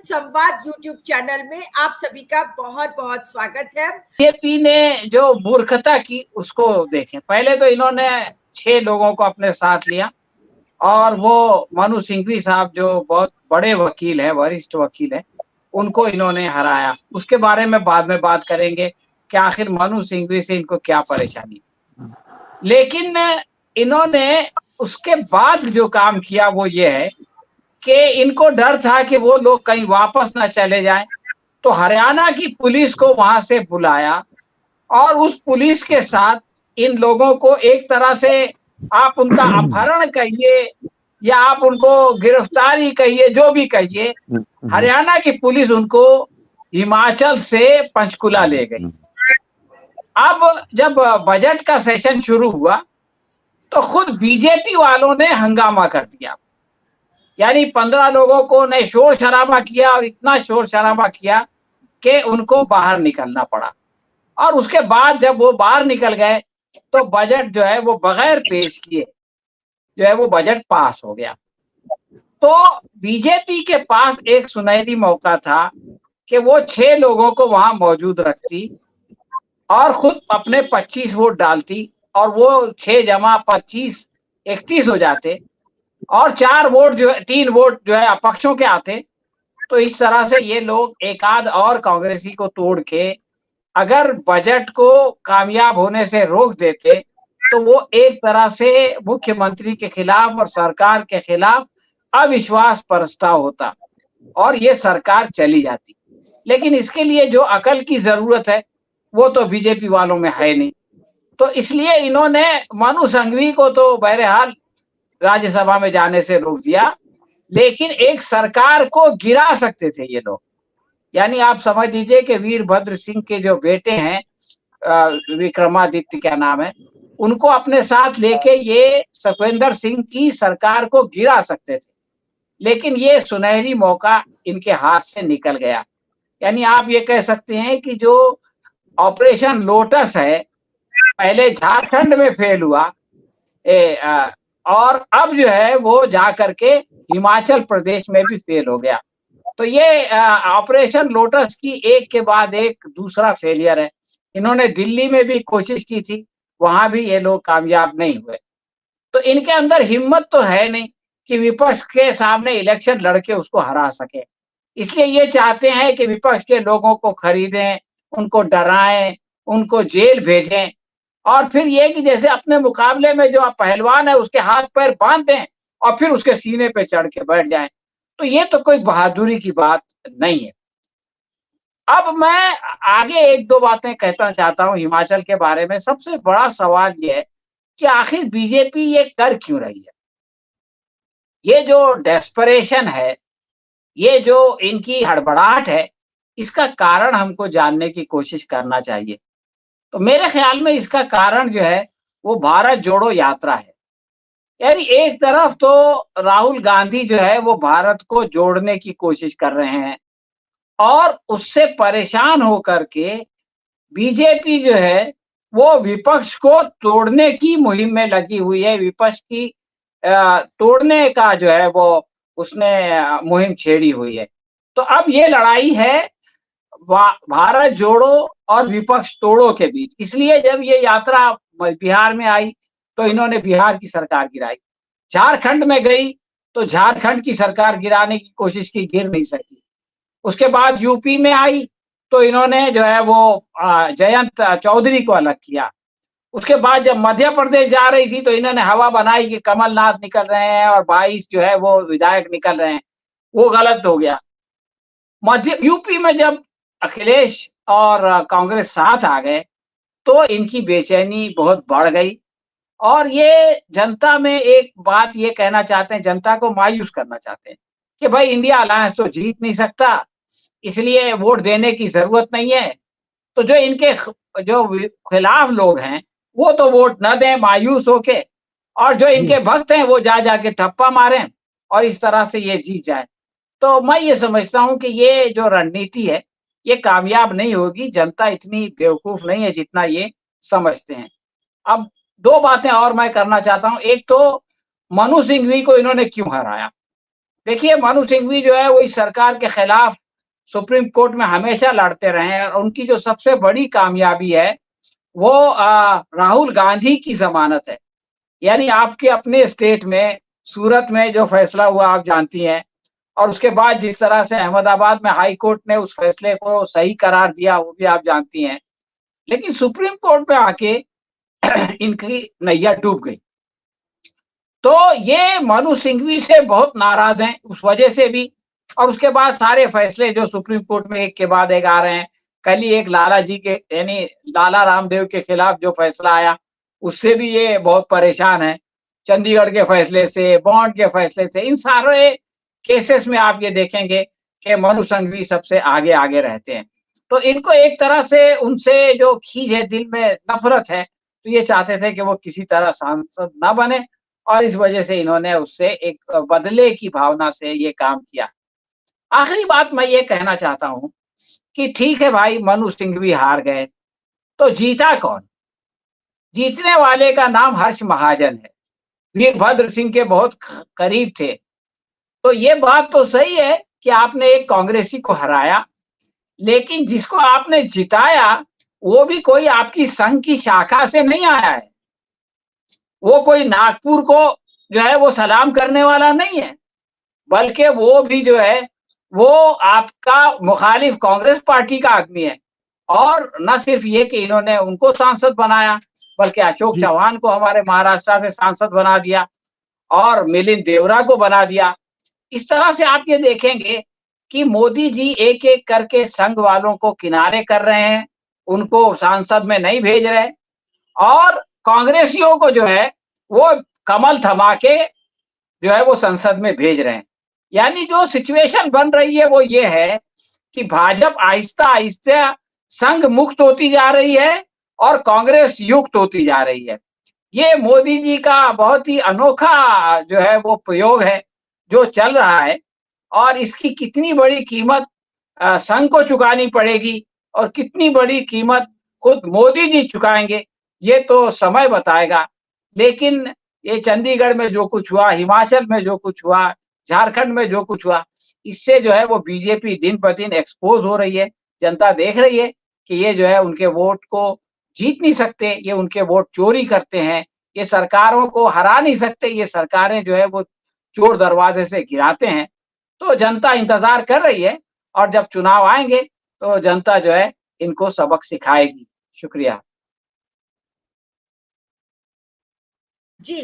संवाद YouTube channel में आप सभी का बहुत बहुत स्वागत है। बीजेपी ने जो मूर्खता की उसको देखें। पहले तो इन्होंने 6 लोगों को अपने साथ लिया और वो मनु सिंघवी साहब जो बहुत बड़े वकील हैं, वरिष्ठ वकील हैं, उनको इन्होंने हराया। उसके बारे में बाद में बात करेंगे कि आखिर मनु सिंघवी से इनको क्या परेशानी। लेकिन इन्होंने उसके बाद जो काम किया वो ये है कि इनको डर था कि वो लोग कहीं वापस ना चले जाएं, तो हरियाणा की पुलिस को वहां से बुलाया और उस पुलिस के साथ इन लोगों को एक तरह से आप उनका अपहरण कहिए या आप उनको गिरफ्तारी कहिए, जो भी कहिए, हरियाणा की पुलिस उनको हिमाचल से पंचकुला ले गई। अब जब बजट का सेशन शुरू हुआ तो खुद बीजेपी वालों ने हंगामा कर दिया। यानी 15 लोगों को ने शोर शराबा किया और इतना शोर शराबा किया कि उनको बाहर निकलना पड़ा। और उसके बाद जब वो बाहर निकल गए तो बजट जो है वो बगैर पेश किए जो है वो बजट पास हो गया। तो बीजेपी के पास एक सुनहरी मौका था कि वो 6 लोगों को वहां मौजूद रखती और खुद अपने 25 वोट डालती और वो 6 जमा 25 31 हो जाते और 3 वोट जो है अपक्षों के आते। तो इस तरह से ये लोग एक आध और कांग्रेसी को तोड़ के अगर बजट को कामयाब होने से रोक देते तो वो एक तरह से मुख्यमंत्री के खिलाफ और सरकार के खिलाफ अविश्वास प्रस्ताव होता और ये सरकार चली जाती। लेकिन इसके लिए जो अकल की जरूरत है वो तो बीजेपी वालों में है नहीं। तो इसलिए इन्होंने मनु सिंघवी को तो बहरहाल राज्यसभा में जाने से रोक दिया, लेकिन एक सरकार को गिरा सकते थे ये लोग। यानी आप समझ लीजिए कि वीरभद्र सिंह के जो बेटे हैं, विक्रमादित्य क्या नाम है, उनको अपने साथ लेके ये सुखविंदर सिंह की सरकार को गिरा सकते थे, लेकिन ये सुनहरी मौका इनके हाथ से निकल गया। यानी आप ये कह सकते हैं कि जो ऑपरेशन लोटस है पहले झारखंड में फेल हुआ और अब जो है वो जा करके हिमाचल प्रदेश में भी फेल हो गया। तो ये ऑपरेशन लोटस की एक के बाद एक दूसरा फेलियर है। इन्होंने दिल्ली में भी कोशिश की थी, वहां भी ये लोग कामयाब नहीं हुए। तो इनके अंदर हिम्मत तो है नहीं कि विपक्ष के सामने इलेक्शन लड़के उसको हरा सके। इसलिए ये चाहते हैं कि विपक्ष के लोगों को खरीदें, उनको डराएं, उनको जेल भेजें और फिर ये कि जैसे अपने मुकाबले में जो पहलवान है उसके हाथ पैर बांध दें और फिर उसके सीने पे चढ़ के बैठ जाएं। तो ये तो कोई बहादुरी की बात नहीं है। अब मैं आगे एक दो बातें कहना चाहता हूं हिमाचल के बारे में। सबसे बड़ा सवाल ये है कि आखिर बीजेपी ये कर क्यों रही है। ये जो डेस्परेशन है, ये जो इनकी हड़बड़ाहट है, इसका कारण हमको जानने की कोशिश करना चाहिए। तो मेरे ख्याल में इसका कारण जो है वो भारत जोड़ो यात्रा है। यानी एक तरफ तो राहुल गांधी जो है वो भारत को जोड़ने की कोशिश कर रहे हैं और उससे परेशान होकर के बीजेपी जो है वो विपक्ष को तोड़ने की मुहिम में लगी हुई है। विपक्ष की तोड़ने का जो है वो उसने मुहिम छेड़ी हुई है। तो अब ये लड़ाई है भारत जोड़ो और विपक्ष तोड़ो के बीच। इसलिए जब ये यात्रा बिहार में आई तो इन्होंने बिहार की सरकार गिराई, झारखंड में गई तो झारखंड की सरकार गिराने की कोशिश की, गिर नहीं सकी। उसके बाद यूपी में आई तो इन्होंने जो है वो जयंत चौधरी को अलग किया। उसके बाद जब मध्य प्रदेश जा रही थी तो इन्होंने हवा बनाई कि कमलनाथ निकल रहे हैं और 22 जो है वो विधायक निकल रहे हैं, वो गलत हो गया। यूपी में जब अखिलेश और कांग्रेस साथ आ गए तो इनकी बेचैनी बहुत बढ़ गई और ये जनता में एक बात ये कहना चाहते हैं, जनता को मायूस करना चाहते हैं कि भाई इंडिया अलायंस तो जीत नहीं सकता, इसलिए वोट देने की जरूरत नहीं है। तो जो इनके जो खिलाफ लोग हैं वो तो वोट न दें मायूस होके, और जो इनके भक्त हैं वो जा जाके ठप्पा मारें और इस तरह से ये जीत जाए। तो मैं ये समझता हूं कि ये जो रणनीति है ये कामयाब नहीं होगी। जनता इतनी बेवकूफ नहीं है जितना ये समझते हैं। अब 2 बातें और मैं करना चाहता हूं। एक तो मनु सिंघवी को इन्होंने क्यों हराया। देखिए मनु सिंघवी जो है वो इस सरकार के खिलाफ सुप्रीम कोर्ट में हमेशा लड़ते रहे हैं और उनकी जो सबसे बड़ी कामयाबी है वो राहुल गांधी की जमानत है। यानी आपके अपने स्टेट में सूरत में जो फैसला हुआ आप जानती हैं, और उसके बाद जिस तरह से अहमदाबाद में हाई कोर्ट ने उस फैसले को सही करार दिया वो भी आप जानती हैं। लेकिन सुप्रीम कोर्ट में आके इनकी नैया डूब गई। तो ये मनु सिंघवी से बहुत नाराज हैं उस वजह से भी, और उसके बाद सारे फैसले जो सुप्रीम कोर्ट में एक के बाद एक आ रहे हैं। कल ही एक लाला जी के यानी लाला रामदेव के खिलाफ जो फैसला आया उससे भी ये बहुत परेशान है। चंडीगढ़ के फैसले से, बॉन्ड के फैसले से, इन सारे केसेस में आप ये देखेंगे कि मनु सिंघवी सबसे आगे आगे रहते हैं। तो इनको एक तरह से उनसे जो खींच है, दिल में नफरत है, तो ये चाहते थे कि वो किसी तरह सांसद ना बने और इस वजह से इन्होंने उससे एक बदले की भावना से ये काम किया। आखिरी बात मैं ये कहना चाहता हूँ कि ठीक है भाई मनु सिंघवी हार गए, तो जीता कौन? जीतने वाले का नाम हर्ष महाजन है, वीरभद्र सिंह के बहुत करीब थे। तो ये बात तो सही है कि आपने एक कांग्रेसी को हराया, लेकिन जिसको आपने जिताया वो भी कोई आपकी संघ की शाखा से नहीं आया है। वो कोई नागपुर को जो है वो सलाम करने वाला नहीं है, बल्कि वो भी जो है वो आपका मुखालिफ कांग्रेस पार्टी का आदमी है। और न सिर्फ ये कि इन्होंने उनको सांसद बनाया, बल्कि अशोक चौहान को हमारे महाराष्ट्र से सांसद बना दिया और मिलिंद देवरा को बना दिया। इस तरह से आप ये देखेंगे कि मोदी जी एक एक करके संघ वालों को किनारे कर रहे हैं, उनको सांसद में नहीं भेज रहे, और कांग्रेसियों को जो है वो कमल थमा के जो है वो संसद में भेज रहे हैं। यानी जो सिचुएशन बन रही है वो ये है कि भाजपा आहिस्ता आहिस्ता संघ मुक्त होती जा रही है और कांग्रेस युक्त होती जा रही है। ये मोदी जी का बहुत ही अनोखा जो है वो प्रयोग है जो चल रहा है, और इसकी कितनी बड़ी कीमत संघ को चुकानी पड़ेगी और कितनी बड़ी कीमत खुद मोदी जी चुकाएंगे ये तो समय बताएगा। लेकिन ये चंडीगढ़ में जो कुछ हुआ, हिमाचल में जो कुछ हुआ, झारखंड में जो कुछ हुआ, इससे जो है वो बीजेपी दिन ब दिन एक्सपोज हो रही है। जनता देख रही है कि ये जो है उनके वोट को जीत नहीं सकते, ये उनके वोट चोरी करते हैं, ये सरकारों को हरा नहीं सकते, ये सरकारें जो है वो चोर दरवाजे से गिराते हैं। तो जनता इंतजार कर रही है और जब चुनाव आएंगे तो जनता जो है इनको सबक सिखाएगी। शुक्रिया। जी,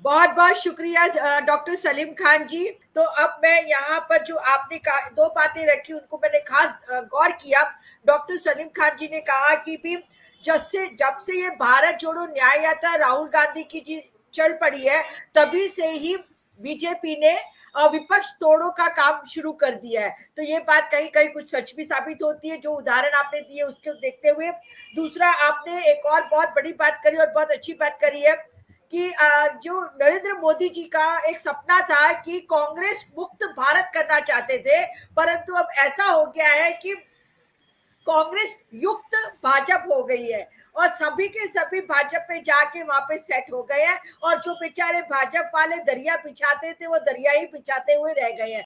बहुत बहुत शुक्रिया डॉक्टर सलीम खान जी। तो अब मैं यहाँ पर जो आपने दो बातें रखी उनको मैंने खास गौर किया। डॉक्टर सलीम खान जी ने कहा कि भी जब से ये भारत जोड़ो न्याय यात्रा राहुल गांधी की जी चल पड़ी है, तभी से ही बीजेपी ने विपक्ष तोड़ो का काम शुरू कर दिया है। तो ये बात कहीं कहीं कुछ सच भी साबित होती है, जो उदाहरण आपने दिए उसको देखते हुए। दूसरा, आपने एक और बहुत बड़ी बात करी और बहुत अच्छी बात करी है कि जो नरेंद्र मोदी जी का एक सपना था कि कांग्रेस मुक्त भारत करना चाहते थे, परंतु अब ऐसा हो गया है कि कांग्रेस युक्त भाजपा हो गई है और सभी के सभी भाजपा में जाके वहां पे सेट हो गए हैं, और जो बेचारे भाजपा वाले दरिया बिछाते थे वो दरिया ही बिछाते हुए रह गए हैं।